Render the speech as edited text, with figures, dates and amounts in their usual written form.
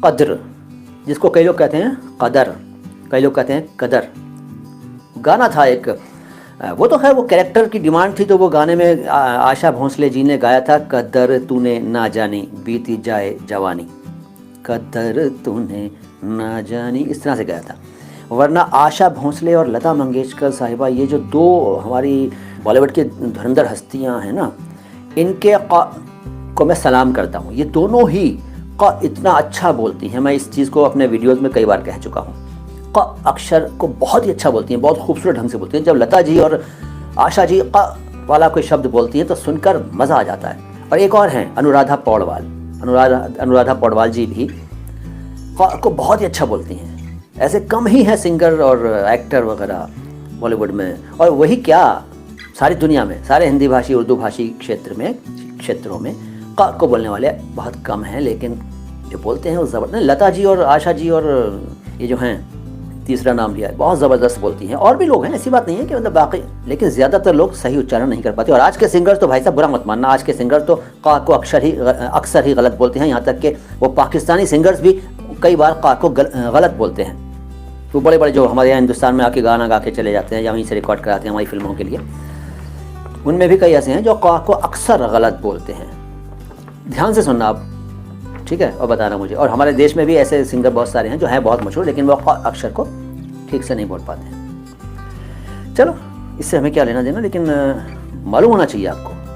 कद्र, जिसको कई लोग कहते हैं कदर, कई लोग कहते हैं कदर। गाना था एक, वो तो खैर वो कैरेक्टर की डिमांड थी, तो वो गाने में आशा भोंसले जी ने गाया था, कदर तूने ना जानी बीती जाए जवानी, कदर तूने ना जानी, इस तरह से गाया था। वरना आशा भोंसले और लता मंगेशकर साहिबा, ये जो दो हमारी बॉलीवुड की धुरंधर हस्तियां हैं ना, इनके को मैं सलाम करता हूँ। ये दोनों ही क इतना अच्छा बोलती हैं, मैं इस चीज़ को अपने वीडियोज़ में कई बार कह चुका हूँ। क अक्षर को बहुत ही अच्छा बोलती हैं, बहुत खूबसूरत ढंग से बोलती हैं। जब लता जी और आशा जी क वाला कोई शब्द बोलती हैं तो सुनकर मज़ा आ जाता है। और एक और हैं अनुराधा पौडवाल, अनुराधा पौडवाल जी भी क को बहुत ही अच्छा बोलती हैं। ऐसे कम ही हैं सिंगर और एक्टर वगैरह बॉलीवुड में, और वही क्या सारी दुनिया में, सारे हिंदी भाषी उर्दू भाषी क्षेत्रों में क को बोलने वाले बहुत कम हैं, लेकिन जो बोलते हैं वो ज़बरदस्त। लता जी और आशा जी और ये जो हैं, तीसरा नाम लिया है, बहुत ज़बरदस्त बोलती हैं। और भी लोग हैं, ऐसी बात नहीं है कि मतलब बाकी, लेकिन ज़्यादातर लोग सही उच्चारण नहीं कर पाते। और आज के सिंगर्स तो भाई साहब बुरा मत मानना, आज के सिंगर तो क को अक्सर ही गलत बोलते हैं। यहाँ तक कि वो पाकिस्तानी सिंगर्स भी कई बार क को गलत बोलते हैं। वो बड़े बड़े जो हमारे यहाँ हिंदुस्तान में आके गाना गा के चले जाते हैं या वहीं से रिकॉर्ड कराते हैं हमारी फिल्मों के लिए, उनमें भी कई ऐसे हैं जो क को अक्सर गलत बोलते हैं। ध्यान से सुनना आप, ठीक है, और बताना मुझे। और हमारे देश में भी ऐसे सिंगर बहुत सारे हैं जो हैं बहुत मशहूर, लेकिन वो क अक्षर को ठीक से नहीं बोल पाते हैं। चलो, इससे हमें क्या लेना देना, लेकिन मालूम होना चाहिए आपको